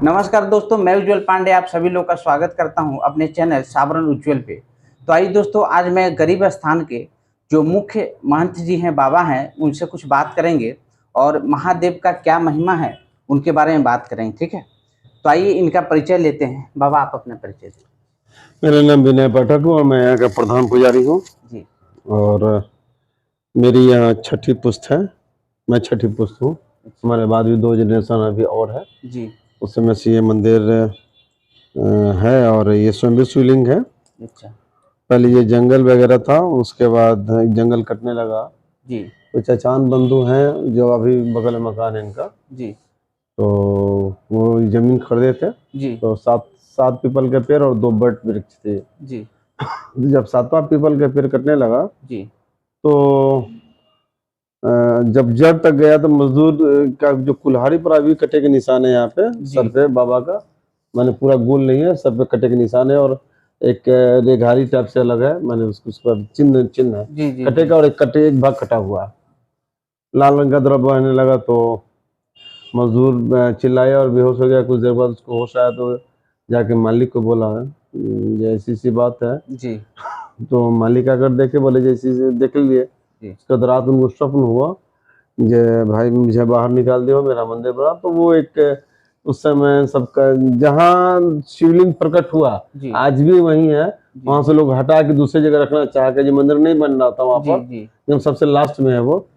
नमस्कार दोस्तों, मैं उज्जवल पांडे आप सभी लोग का स्वागत करता हूं अपने चैनल सावरण उज्जवल पे। तो आइए दोस्तों, आज मैं गरीब स्थान के जो मुख्य महंत जी हैं, बाबा हैं, उनसे कुछ बात करेंगे और महादेव का क्या महिमा है उनके बारे में बात करेंगे। ठीक है, तो आइए इनका परिचय लेते हैं। बाबा, आप अपना परिचय दें। मेरा नाम विनय पाठक है और मैं यहाँ का प्रधान पुजारी हूँ। जी और मेरी यहाँ छठी पुस्त है। मैं छठी पुस्त हूँ। हमारे बाद भी 2 जनरेशन अभी और है। जी उस समय से ये मंदिर है और ये स्वयं शिवलिंग है। अच्छा पहले ये जंगल वगैरह था, उसके बाद जंगल कटने लगा। जी कुछ चचान बंधु हैं जो अभी बगल में मकान है इनका, जी तो वो जमीन खरीदे थे। जी तो सात पीपल के पेड़ और 2 बट वृक्ष थे। जी जब 7वां पीपल के पेड़ कटने लगा जी तो जब जड़ तक गया तो मजदूर का जो कुल्हाड़ी पर अभी कटे के निशान है यहाँ पे सर पे बाबा का, मैंने पूरा गोल नहीं है, सर पे कटे के निशान है और एक रेघारी टाइप से अलग है, मैंने उस पर चिन्ह है जी कटे का, और एक भाग कटा हुआ है। लाल रंग का द्रव बहने लगा तो मजदूर चिल्लाया और बेहोश हो गया। कुछ देर बाद उसको होश आया तो जाके मालिक को बोला है ये ऐसी सी बात है जी तो मालिक आकर देखे, बोले जैसी देख लिए। उसके रात उनको स्वप्न हुआ जे भाई मुझे बाहर निकाल दियो, मेरा मंदिर बना। तो वो एक उस समय सबका जहाँ शिवलिंग प्रकट हुआ आज भी वही है, वहां से लोग हटा के दूसरी जगह रखना चाह के, जो मंदिर नहीं बन रहा था वहां पर, एकदम सबसे लास्ट में है वो।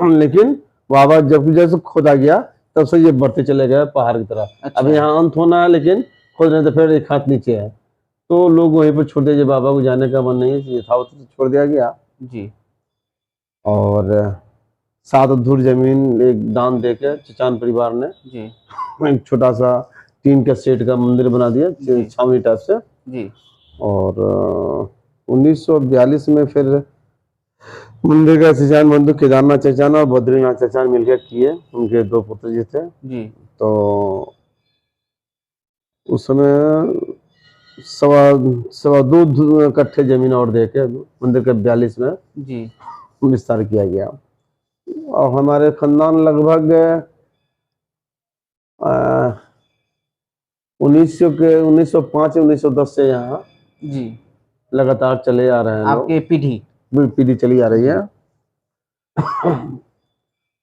लेकिन बाबा जब जैसे खोदा गया तब से ये बढ़ते चले गए पहाड़ की तरफ। अच्छा। अब यहाँ अंत होना है, लेकिन खोदने तो फिर एक हाथ नीचे है, तो लोग वहीं पर छोड़ दिए। बाबा को जाने का मन नहीं है, यथावत छोड़ दिया गया। जी और 7 धूर जमीन एक दान देके चचान परिवार ने जी एक छोटा सा टीन का सेट का मंदिर बना दिया छावनी टाइप से। जी और 1942 में फिर मंदिर का चचान बंधु केदारनाथ चचान और बद्रीनाथ चचान मिलकर किए, उनके 2 पुत्र जी थे। जी तो उस समय सवा 2 कट्ठे जमीन और देके मंदिर के 42 में जी विस्तार किया गया। और हमारे खानदान लगभग 1905-1910 से यहाँ जी लगातार चले आ रहे हैं। आपके पीढ़ी चली आ रही है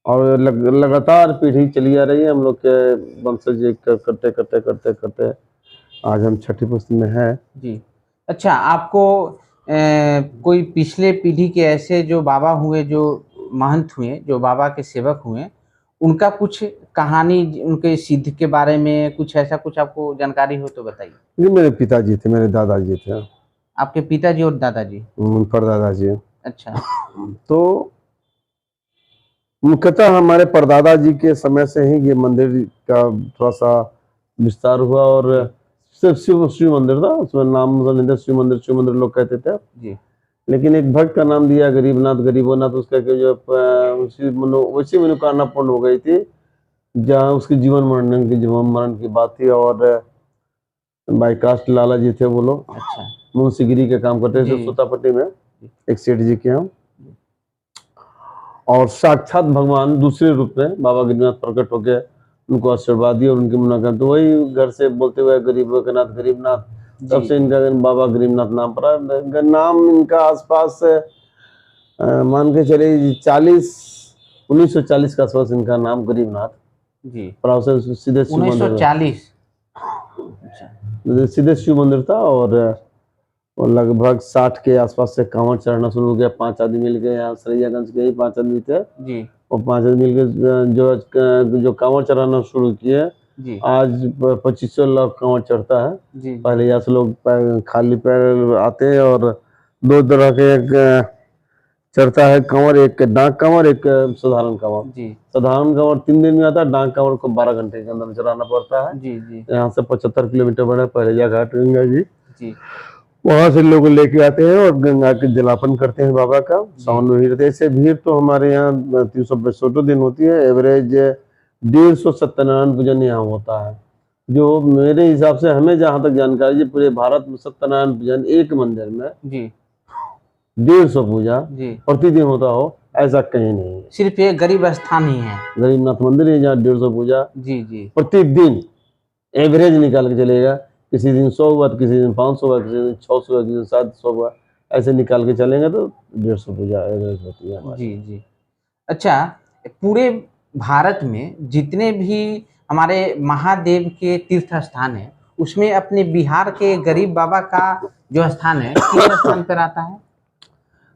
और लगातार पीढ़ी चली आ रही है। हम लोग के वंशज करते करते करते करते आज हम छठी पुस्त में है। जी अच्छा, आपको कोई पिछले पीढ़ी के ऐसे जो बाबा हुए, जो महंत हुए, जो बाबा के सेवक हुए, उनका कुछ कहानी, उनके सिद्ध के बारे में कुछ ऐसा कुछ आपको जानकारी हो तो बताइए। ये मेरे पिताजी थे, मेरे दादाजी थे। आपके पिताजी और दादाजी? परदादाजी। अच्छा। तो मुख्यतः हमारे परदादा जी के समय से ही ये मंदिर का थोड़ा सा विस्तार हुआ। और सिर्फ शिव मंदिर था, उसमें नाम शिव मंदिर लोग कहते थे जी। लेकिन एक भक्त का नाम दिया गरीबनाथ, उसका जो वैसी मनोकामना पूर्ण हो गई थी जहाँ उसकी जीवन मरण की बात थी। और बाई कास्ट लाला जी थे वो लोग। अच्छा। मुंशीगिरी के काम करते थे सोतापट्टी में, एक सेठ जी के यहाँ। और साक्षात भगवान दूसरे रूप में बाबा गरीबनाथ प्रकट होकर उनको आशीर्वाद दिया और उनकी मुलाकात। तो वही घर से बोलते हुए गरीबनाथ, तब से इनका बाबा गरीबनाथ नाम पड़ा। नाम इनका आसपास मान के चले 1940 के आसपास इनका नाम गरीबनाथ जी। सीधे 1940 सीधे शिव मंदिर था। और लगभग 60 के आसपास से कांवड़ चढ़ना शुरू हो गया। 5 आदमी मिल गए, यहाँ सरैयागंज के ही 5 आदमी थे जी। और 5 आदमी मिलकर जो कांवड़ चढ़ाना शुरू किए। आज 2500 लोग कांवड़ चढ़ता है जी। पहले यहाँ से लोग खाली पैर आते हैं और 2 तरह के एक चढ़ता है कांवड़, एक डाक कांवड़, एक साधारण कांवड़। साधारण कांवड़ 3 दिन में आता है, डाक कांवड़ को 12 घंटे के अंदर चढ़ाना पड़ता है जी। यहाँ से 75 किलोमीटर बड़ा पहले घाट गंगा जी, वहां से लोग लेके आते हैं और गंगा के जलापन करते हैं बाबा का। सावन में भीड़, ऐसे भीड़ तो हमारे यहाँ 365 दिन होती है। एवरेज 150 सत्यनारायण पूजन यहाँ होता है। जो मेरे हिसाब से, हमें जहाँ तक जानकारी है, पूरे भारत में सत्यनारायण पूजन एक मंदिर में जी 150 पूजा प्रतिदिन होता हो ऐसा कहीं नहीं है। सिर्फ ये गरीब स्थान ही है, गरीबनाथ मंदिर है जहाँ 150 पूजा जी प्रतिदिन एवरेज निकाल के चलेगा, किसी दिन 100 हुआ तो किसी दिन 500 हुआ, किसी दिन 600 हुआ, किसी दिन 700 हुआ, ऐसे निकाल के चलेंगे तो 150 पूजा एवरेज होती है हमारी। जी जी। अच्छा, पूरे भारत में जितने भी हमारे महादेव के तीर्थ स्थान है, उसमें अपने बिहार के गरीब बाबा का जो स्थान है किस स्थान पर आता है?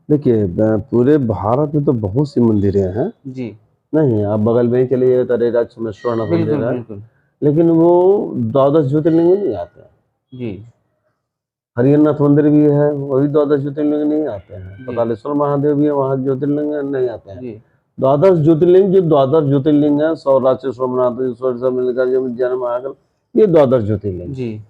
देखिए पूरे भारत में तो बहुत सी मंदिरें हैं जी। नहीं, आप बगल में ही चले जाइए तो अरेराज सोमेश्वरनाथ मंदिर बिल्कुल है, बिल्कुल। लेकिन वो 12 ज्योतिर्लिंग में नहीं आते हैं। जी हरिहरनाथ मंदिर भी है, वो भी 12 ज्योतिर्लिंग नहीं आते हैं। जी। पतालेश्वर महादेव भी है, वहाँ ज्योतिर्लिंग नहीं आते हैं। जी 12 ज्योतिर्लिंग जो 12 ज्योतिर्लिंग है, सौराष्ट्र सोमनाथ ईश्वर सब मिलकर जो जन्म आकर, ये 12 ज्योतिर्लिंग। जी।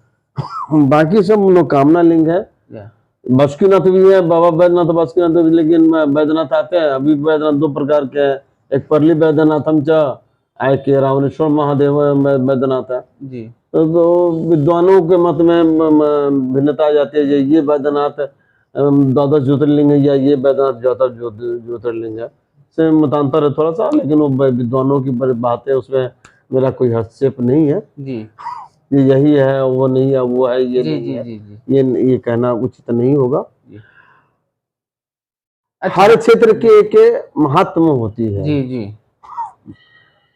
बाकी सब मनोकामना लिंग है। या। बासुकीनाथ भी है, बाबा बैद्यनाथ बासुकीनाथ भी, लेकिन बैद्यनाथ आते हैं अभी। बैद्यनाथ 2 प्रकार के हैं, एक परली बैद्यनाथम च, एक रावणेश्वर महादेव बैद्यनाथ है। जी तो विद्वानों के मत में भिन्नता आ जाती है, ये बैद्यनाथ 12 ज्योतिर्लिंग है या ये बैद्यनाथ 12 ज्योतिर्लिंग है, से मतांतर है थोड़ा सा, लेकिन वो विद्वानों की बात है, उसमें मेरा कोई हस्तक्षेप नहीं है। जी। ये यही है, वो नहीं है, वो है, ये जी नहीं जी है, जी जी। ये कहना उचित नहीं होगा। अच्छा। हर क्षेत्र के महत्व होती है। जी जी।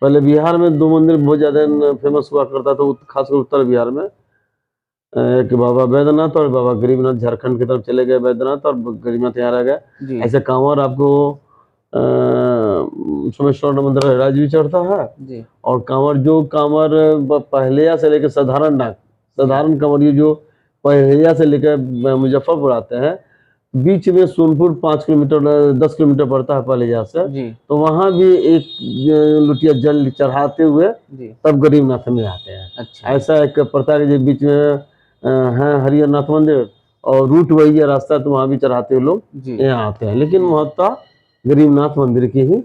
पहले बिहार में 2 मंदिर बहुत ज्यादा फेमस हुआ करता था, खासकर उत्तर बिहार में, एक बाबा बैद्यनाथ और बाबा गरीबनाथ। झारखंड की तरफ चले गए बैद्यनाथ और गरीबनाथ यहाँ रह गए। ऐसे कांवर आपको सोमेश्वर मंदिर हरिराज भी चढ़ता है जी। और कांवर पहलिया से लेकर साधारण कांवर, ये जो पहलिया से लेकर मुजफ्फरपुर आते हैं, बीच में सोनपुर 5 किलोमीटर 10 किलोमीटर पड़ता है पहलिया से, तो वहां भी एक लुटिया जल चढ़ाते हुए तब गरीबनाथ में आते हैं। अच्छा। ऐसा एक पड़ता है, बीच में है हरिहरनाथ मंदिर और रूट वही है, रास्ता, तो वहां भी चढ़ाते हुए लोग यहाँ आते हैं, लेकिन महत्ता गरीबनाथ मंदिर की ही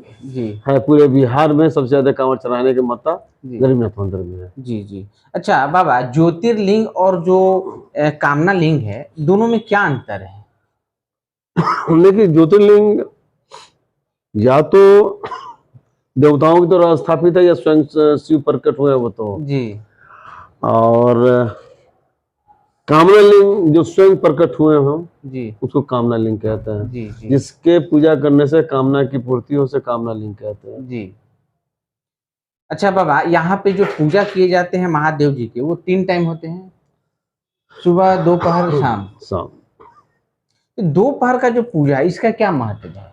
है। पूरे बिहार में सबसे ज्यादा कांवड़ चढ़ाने की महत्ता गरीबनाथ मंदिर में है। जी जी। अच्छा बाबा, ज्योतिर्लिंग और जो कामना लिंग है, दोनों में क्या अंतर है? देखिए ज्योतिर्लिंग या तो देवताओं की तरह स्थापित है या स्वयं शिव प्रकट हुए वो तो जी, और कामना लिंग जो स्वयं प्रकट हुए हो जी, उसको कामना लिंग कहते हैं। जी, जी। जिसके पूजा करने से कामना की पूर्ति हो, से कामना लिंग कहते हैं। जी। अच्छा बाबा, यहाँ पे जो पूजा किए जाते हैं महादेव जी के, वो 3 टाइम होते हैं, सुबह, दोपहर, शाम। दोपहर का जो पूजा है, इसका क्या महत्व है?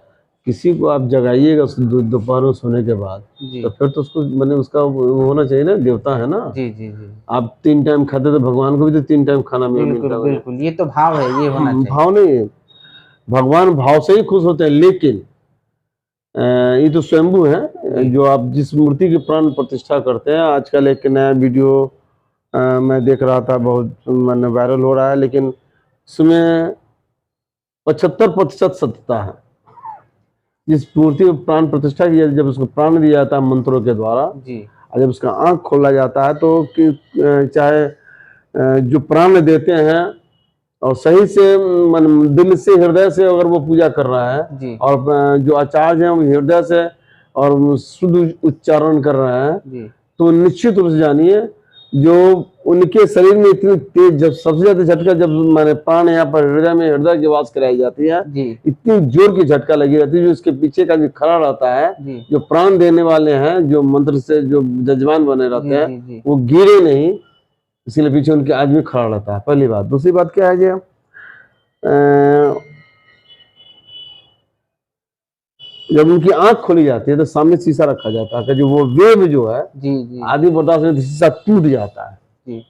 किसी को आप जगाइएगा दोपहर में सोने के बाद, तो फिर तो उसको मैंने उसका होना चाहिए ना, देवता है ना। जी जी जी। आप 3 टाइम खाते तो भगवान को भी तो 3 टाइम खाना मिलता है। बिल्कुल, ये तो भाव है, ये होना चाहिए। भाव नहीं है, भगवान भाव से ही खुश होते हैं, लेकिन ये तो स्वयंभू है। जो आप जिस मूर्ति की प्राण प्रतिष्ठा करते हैं, आजकल एक नया वीडियो मैं देख रहा था, बहुत मैंने वायरल हो रहा है, लेकिन उसमें 75% सत्यता है। जिस मूर्ति में प्राण प्रतिष्ठा की जाती है, जब उसको प्राण दिया जाता है मंत्रों के द्वारा जी, और जब उसका आंख खोला जाता है, तो चाहे जो प्राण देते हैं और सही से दिल से, हृदय से अगर वो पूजा कर रहा है जी, और जो आचार्य हैं वो हृदय से और शुद्ध उच्चारण कर रहे हैं जी, तो निश्चित रूप से जानिए, जो उनके शरीर में इतनी तेज, जब सबसे ज्यादा झटका, जब मैंने प्राण यहाँ पर हृदय में, हृदय की आवाज कराई जाती है, इतनी जोर की झटका लगी रहती है, जो इसके पीछे का जो खड़ा रहता है, जो प्राण देने वाले हैं, जो मंत्र से जो जजमान बने रहते हैं, वो गिरे नहीं, इसलिए पीछे उनके आदमी खड़ा रहता है। पहली बात। दूसरी बात क्या है जी, जब उनकी आंख खोली जाती है तो सामने शीशा रखा जाता है, जो वो वेव जो है जी आदि बर्दाश्त में शीशा टूट जाता है जी।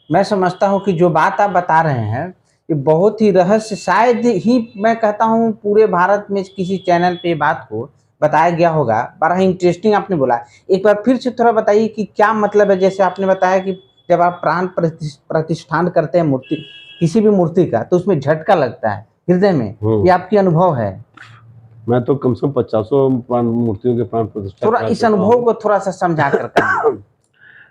मैं समझता हूँ कि जो बात आप बता रहे हैं ये बहुत ही रहस्य, शायद ही मैं कहता हूँ पूरे भारत में किसी चैनल पे बात को बताया गया होगा। बड़ा ही इंटरेस्टिंग आपने बोला। एक बार फिर से थोड़ा बताइए कि क्या मतलब है। जैसे आपने बताया कि जब आप प्राण प्रतिष्ठान करते हैं मूर्ति, किसी भी मूर्ति का, तो उसमें झटका लगता है हृदय में, ये आपकी अनुभव है? मैं तो कम से कम 50 प्राण मूर्तियों के प्राण प्रतिष्ठा। थोड़ा इस अनुभव को थोड़ा सा समझा कर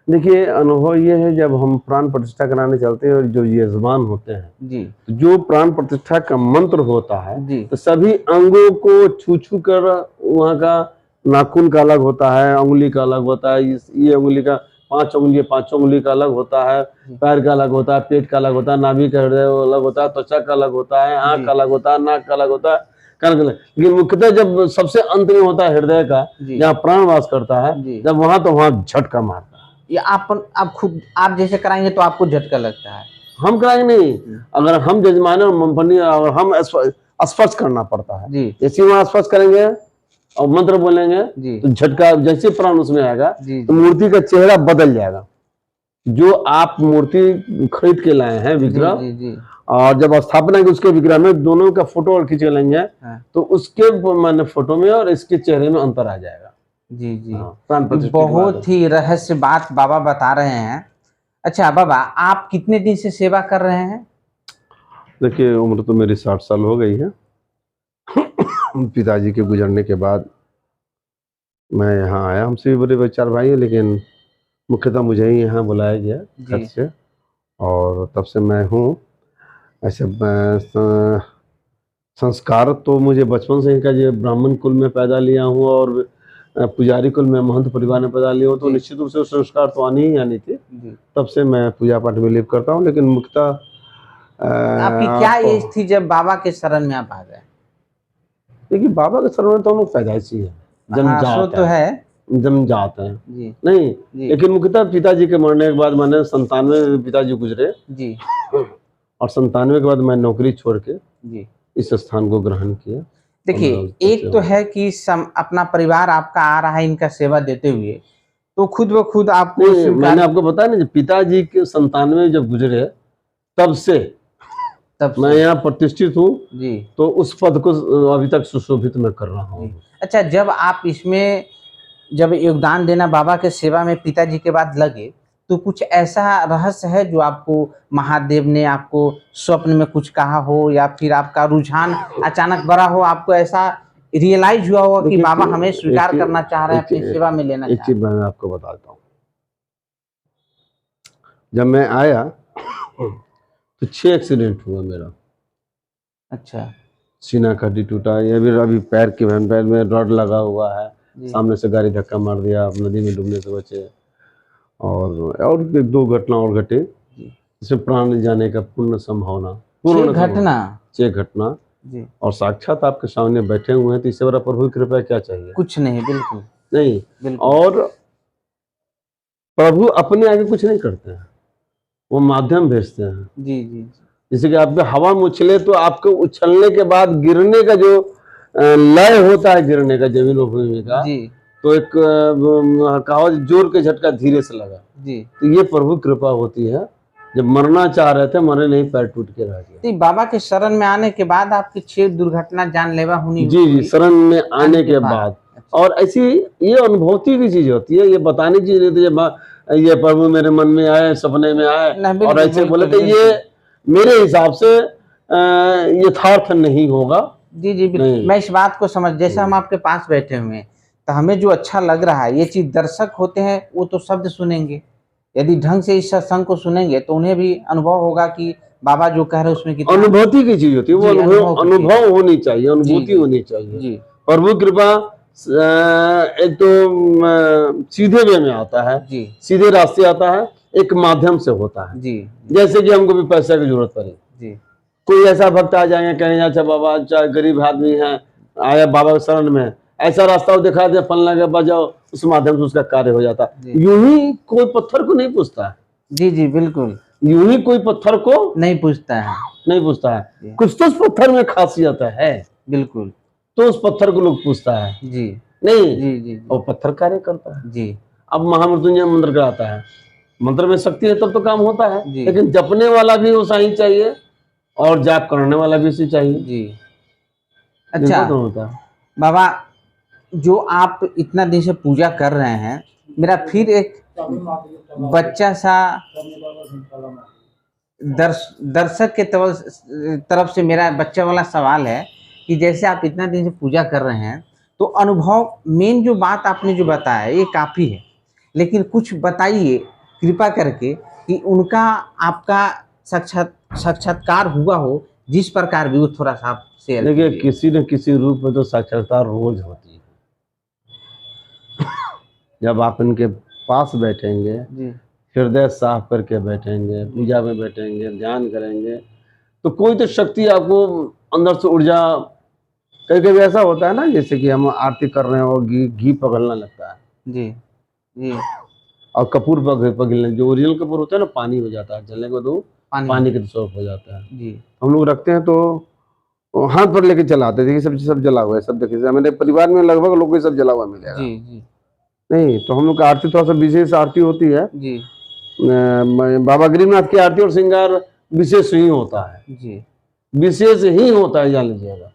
देखिए, अनुभव ये है, जब हम प्राण प्रतिष्ठा कराने चलते हैं और जो यजमान होते हैं जी, जो प्राण प्रतिष्ठा का मंत्र होता है जी, तो सभी अंगों को छू छू कर, वहाँ का नाखून का अलग होता है, उंगली का अलग होता है, ये उंगली का 5 उंगली, 5 उंगली का अलग होता है, पैर का अलग होता है, पेट का अलग होता है, नाभि का हृदय अलग होता है, त्वचा का अलग होता है, आंख का अलग होता है, नाक का अलग होता है, कान का अलग। लेकिन मुख्यतः जब सबसे अंत में होता है हृदय का, जहाँ प्राण वास करता है, जब वहां तो वहां झटका मारता है। ये आप खुद आप जैसे कराएंगे तो आपको झटका लगता है? हम कराएंगे नहीं, अगर हम जजमाने और मूंगफली और हम स्पर्श करना पड़ता है, जैसे वहां स्पर्श करेंगे और मंत्र बोलेंगे तो झटका, जैसे प्राण उसमें आएगा तो मूर्ति का चेहरा बदल जाएगा। जो आप मूर्ति खरीद के लाए हैं विग्रह, और जब स्थापना की उसके विग्रह में दोनों का फोटो और खींच के लेंगे तो उसके मैंने फोटो में और इसके चेहरे में अंतर आ जाएगा। जी जी, बहुत ही रहस्य बात बाबा बता रहे हैं। अच्छा बाबा, आप कितने दिन से सेवा कर रहे हैं? देखिए, उम्र तो मेरी 60 साल हो गई है। पिताजी के गुजरने के बाद मैं यहाँ आया। हमसे भी बड़े 4 भाई हैं, लेकिन मुख्यतः मुझे ही यहाँ बुलाया गया घर से, और तब से मैं हूँ। ऐसे संस्कार तो मुझे बचपन से ही का, जो ब्राह्मण कुल में पैदा लिया हूँ और पुजारी कुल में महंत परिवार में पैदा लिया हूँ, तो निश्चित रूप से संस्कार तो आनी ही आनी थी। तब से मैं पूजा पाठ में लिप्त करता हूँ। लेकिन मुख्यतः आपकी क्या एज थी जब बाबा के शरण में आप आ गए? देखिए, बाबा के शरण में तो हम लोग पैदाइशी है, जन्मजात तो है, जन्मजात है नहीं। लेकिन मुख्यतः पिताजी के मरने के बाद, मैंने 97 में पिताजी गुजरे जी, और 97 के बाद मैं नौकरी छोड़ के जी इस स्थान को ग्रहण किया। देखिए, एक तो है कि अपना परिवार आपका आ रहा है इनका सेवा देते हुए, तो खुद व खुद आपको, मैंने आपको बताया ना, पिताजी के 97 जब गुजरे तब से मैं यहाँ प्रतिष्ठित हूँ जी, तो उस पद को अभी तक सुशोभित मैं कर रहा हूँ। अच्छा, जब आप इसमें जब योगदान देना बाबा के सेवा में पिताजी के बाद लगे, तो कुछ ऐसा रहस्य है जो आपको महादेव ने आपको स्वप्न में कुछ कहा हो, या फिर आपका रुझान अचानक बढ़ा हो, आपको ऐसा रियलाइज हुआ हो कि बाबा हमें स्वीकार करना चाह रहे हैं, अपनी सेवा में लेना चाह रहे हैं? एक चीज मैं आपको बताता हूँ। जब मैं आया तो 6 एक्सीडेंट हुआ मेरा। अच्छा। सीना का हड्डी टूटा, ये भी अभी पैर में रॉड लगा हुआ है, सामने से गाड़ी धक्का मार दिया, आप नदी में डूबने से बचे, और 2 घटना और घटे, इसमें प्राण जाने का पूर्ण संभावना। 6 घटना जी, और साक्षात आपके सामने बैठे हुए हैं, तो इससे बड़ा प्रभु की कृपा क्या चाहिए? कुछ नहीं, बिल्कुल नहीं, बिल्कुल। और प्रभु अपने आगे कुछ नहीं करते हैं, वो माध्यम भेजते हैं। जी जी, जैसे कि आप हवा में उछले तो आपको उछलने के बाद गिरने का जो लय होता है, गिरने का जमीन भूमि का जी, तो एक कहावत, जोर के झटका धीरे से लगा जी, तो ये प्रभु कृपा होती है। जब मरना चाह रहे थे, मरे नहीं, पैर टूट के रह गया। बाबा के शरण में आने के बाद आपकी 6 दुर्घटना जानलेवा होनी जी जी, शरण में आने के बाद। और ऐसी ये अनुभूति की चीज होती है, ये बताने की चीज नहीं थी। ये प्रभु मेरे मन में आए, सपने में आए और ऐसे बोले, तो ये मेरे हिसाब से यथार्थ नहीं होगा। जी जी, मैं इस बात को समझ, जैसे हम आपके पास बैठे हुए हैं तो हमें जो अच्छा लग रहा है, ये चीज दर्शक होते हैं वो तो शब्द सुनेंगे, यदि ढंग से इस सत्संग को सुनेंगे तो उन्हें भी अनुभव होगा कि बाबा जो कह रहे हैं उसमें कितना अनुभूति की चीज होती है, वो अनुभव होनी चाहिए, अनुभूति होनी चाहिए। प्रभु कृपा एक तो सीधे वे में आता है जी, सीधे रास्ते आता है, एक माध्यम से होता है जी। जैसे कि हमको भी पैसे की जरूरत पड़ी जी, कोई ऐसा भक्त आ जाएंगे, कहेंगे अच्छा बाबा, चाहे गरीब आदमी है, आया बाबा के शरण में, ऐसा रास्ता वो दिखा दे, फलना के बजाओ, उस माध्यम से उसका कार्य हो जाता है। यूं ही कोई पत्थर को नहीं पूछता है। जी जी, बिल्कुल, यूं ही कोई पत्थर को नहीं पूछता है, नहीं पूछता है। कुछ तो उस पत्थर में खासियत है, बिल्कुल, तो उस पत्थर को लोग पूछता है जी, नहीं जी जी, और पत्थर कार्य करता है जी। अब महामृत्युंजय मंत्र कराता है, मंत्र में शक्ति है तब तो काम होता है, लेकिन जपने वाला भी वो सही चाहिए और जाप करने वाला भी उसी चाहिए जी। अच्छा तो होता है। बाबा, जो आप इतना दिन से पूजा कर रहे हैं, मेरा फिर एक बच्चा सा दर्शक के तरफ से मेरा बच्चा वाला सवाल है कि जैसे आप इतना दिन से पूजा कर रहे हैं, तो अनुभव, मेन जो बात आपने जो बताया ये काफ़ी है, लेकिन कुछ बताइए कृपा करके कि उनका आपका साक्षात्कार हुआ हो, जिस प्रकार भी, वो थोड़ा सा आप शेयर। देखिए, किसी न किसी रूप में तो साक्षात्कार रोज होती है। जब आप इनके पास बैठेंगे, जी हृदय साफ करके बैठेंगे, पूजा में बैठेंगे, ध्यान करेंगे, तो कोई तो शक्ति आपको अंदर से ऊर्जा, कभी कभी ऐसा होता है ना, जैसे कि हम आरती कर रहे हैं और घी पगलने लगता है। जी जी और कपूर पगलने, जो ओरिजिनल कपूर होता है ना, पानी हो जाता है, जलने के बाद वो पानी के स्वरूप हो जाता है। जी हम लोग रखते हैं तो हाथ पर लेके चलाते थे, सब जला हुआ है, सब देखिए मेरे परिवार में लगभग लोग को सब जला हुआ मिलेगा। जी जी नहीं तो हम लोग का आरती थोड़ा सा विशेष आरती होती है जी बाबा गरीबनाथ की आरती और श्रृंगार विशेष ही होता है, जी विशेष ही होता है, जान लीजिएगा।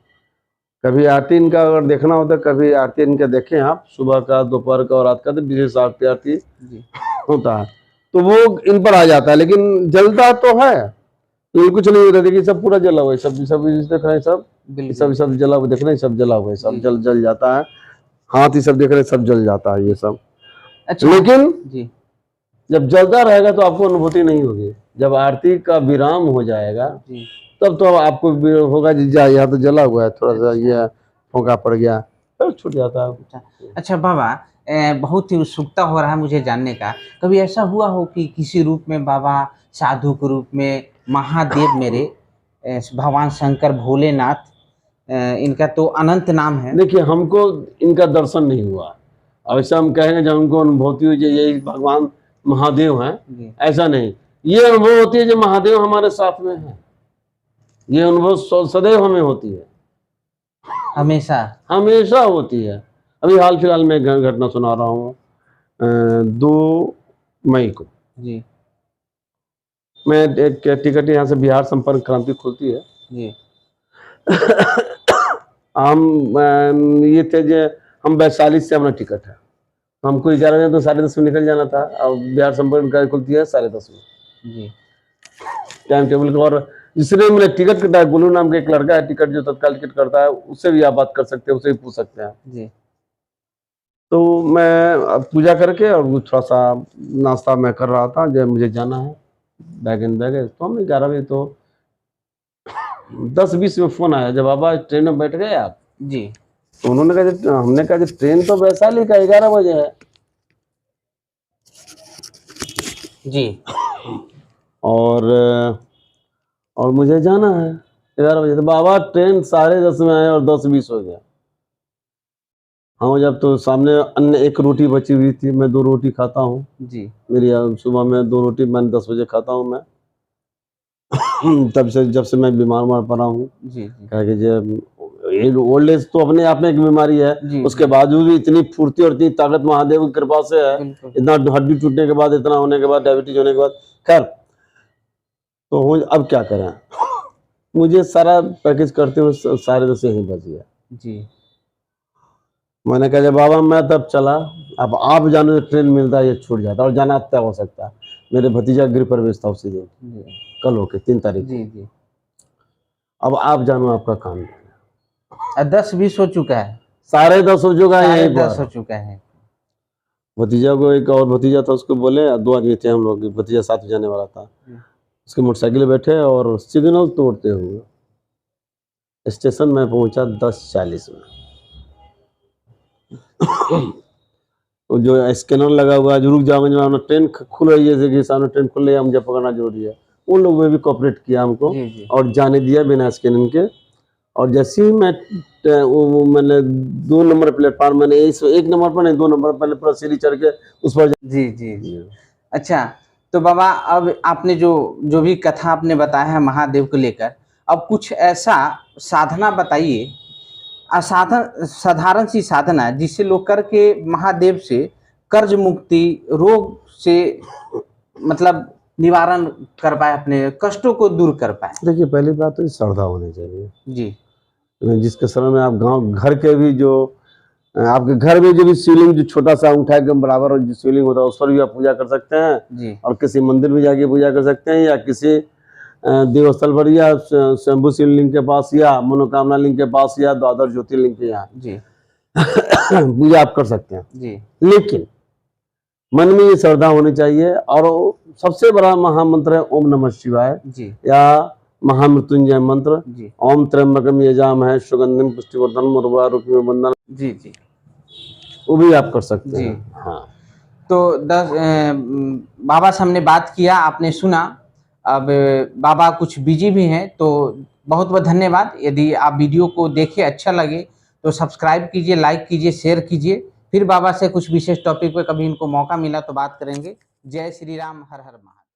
कभी आरती इनका अगर देखना होता है, कभी आरती इनका देखें आप, सुबह का, दोपहर का और रात का, तो विशेष आरती जी होता है, तो वो इन पर आ जाता है। लेकिन जलता तो है, ये कुछ नहीं होता। देखिए सब पूरा जला हुआ है, सब देख रहे हैं, सब जला हुआ देख रहे हैं, सब जला हुआ है, सब जल जाता है। हाथ ही सब देख रहे हैं, सब जल जाता है ये सब। अच्छा लेकिन जी जब जलता रहेगा तो आपको अनुभूति नहीं होगी। जब आरती का विराम हो जाएगा तब तो आपको होगा जी जा यहाँ तो जला हुआ है, थोड़ा सा ये फोका पड़ गया, फिर छूट जाता है। अच्छा बाबा, बहुत ही उत्सुकता हो रहा है मुझे जानने का, कभी ऐसा हुआ हो कि किसी रूप में बाबा, साधु के रूप में, महादेव मेरे भगवान शंकर, भोलेनाथ, इनका तो अनंत नाम है। देखिए हमको इनका दर्शन नहीं हुआ, अब ऐसा हम कहेंगे जब हमको अनुभूति हुई यही भगवान महादेव हैं, ऐसा नहीं। ये अनुभव होती है जब महादेव हमारे साथ में है, ये अनुभव सदैव हमें होती है, हमेशा हमेशा होती है। अभी हाल फिलहाल में घटना सुना रहा हूँ, 2 मई को जी मैं एक टिकट यहाँ से बिहार संपर्क क्रांति खुलती है जी हम ये थे जो हम वैशाली से हमारा टिकट है, हमको 11 बजे तो 10:30 में निकल जाना था, और बिहार संपर्क गाड़ी खुलती है 10:30 में जी टाइम टेबल का। और जिसने मैंने टिकट कटा है, गोलू नाम का एक लड़का है, टिकट जो तत्काल टिकट करता है, उससे भी आप बात कर सकते हैं, उससे भी पूछ सकते हैं जी। तो मैं पूजा करके और वो थोड़ा सा नाश्ता मैं कर रहा था, जब मुझे जाना है बैग इन बैग है, तो हम 11 बजे तो 10:20 में फोन आया, जब बाबा ट्रेन में बैठ गए आप जी, तो उन्होंने कहा, हमने कहा ट्रेन तो वैशाली का 11 बजे है जी, और मुझे जाना है 11 बजे। तो बाबा ट्रेन 10:30 में आए और 10:20 हो गया। हाँ जब तो सामने अन्य एक रोटी बची हुई थी, मैं 2 रोटी खाता हूँ जी, मेरी सुबह में 2 रोटी मैंने 10 बजे खाता हूँ मैं तब से जब से मैं बीमार पड़ा हूँ जी, ये ओल्ड एज तो अपने आप में एक बीमारी है, उसके बावजूद भी इतनी फुर्ती और इतनी ताकत महादेव की कृपा से है, इतना हड्डी टूटने के बाद, इतना होने के बाद, डायबिटीज होने के बाद, खैर तो अब क्या करें मुझे सारा पैकेज करते हुए 10:30 ही बज गया जी। मैंने कहा बाबा मैं तब चला, अब आप जानो ट्रेन मिलता है ये छूट जाता, और जाना तय हो सकता है। मेरे भतीजा गृह प्रवेश था उसी दिन, कल होके 3 तारीख जी जी। अब आप जानो आपका काम 10:20 हो चुका है, 10:30 हो चुका है, यही 10 हो चुका है। भतीजा को, एक और भतीजा था, उसको बोले, 2 आदमी थे हम लोग, भतीजा साथ जाने वाला था, उसके मोटरसाइकिल बैठे और सिग्नल तोड़ते हुए स्टेशन में पहुंचा 10:40 में जो स्कैनर लगा हुआ है, जो रुक जाओगे, ट्रेन खुल रही है, जैसे कि सामने ट्रेन खुल रही है, मुझे पकड़ना जरूरी है, उन लोगों ने भी कोऑपरेट किया हमको और जाने दिया बिना स्कैनिंग के। और जैसे ही मैंने 2 नंबर प्लेटफार्म, मैंने 1 नंबर पर नहीं, 2 नंबर पहले पूरा सीढ़ी चढ़ के उस पर जी जी जी। अच्छा तो बाबा, अब आपने जो भी कथा आपने बताया है महादेव को लेकर, अब कुछ ऐसा साधना बताइए, साधारण सी साधना जिससे लोग करके महादेव से कर्ज मुक्ति, रोग से मतलब निवारण कर पाए, अपने कष्टों को दूर कर पाए। देखिए पहली बात तो श्रद्धा होनी चाहिए जी, जिसके समय में आप गांव घर के भी जो आपके घर में जो भी शिवलिंग जो छोटा सा अंगूठा के बराबर और जो शिवलिंग होता है उस पर भी आप पूजा कर सकते हैं जी। और किसी मंदिर में जाके पूजा कर सकते हैं, या किसी देवस्थल पर, या शंभु शिवलिंग के पास, या मनोकामना लिंग के पास, या द्वादश ज्योतिर्लिंग के यहाँ जी पूजा आप कर सकते हैं जी। लेकिन मन में ये श्रद्धा होनी चाहिए। और सबसे बड़ा महामंत्र है ओम नमः शिवाय जी, या महामृत्युंजय मंत्र जी। ओम त्र्यंबकम यजाम है सुगंधिम पुष्टिवर्धनम उर्वारुकमिव बंधनम जी जी, वो भी आप कर सकते हैं। हाँ तो बाबा से हमने बात किया, आपने सुना। अब बाबा कुछ बिजी भी हैं, तो बहुत बहुत धन्यवाद। यदि आप वीडियो को देखें, अच्छा लगे तो सब्सक्राइब कीजिए, लाइक कीजिए, शेयर कीजिए। फिर बाबा से कुछ विशेष टॉपिक पे कभी इनको मौका मिला तो बात करेंगे। जय श्री राम, हर हर महादेव।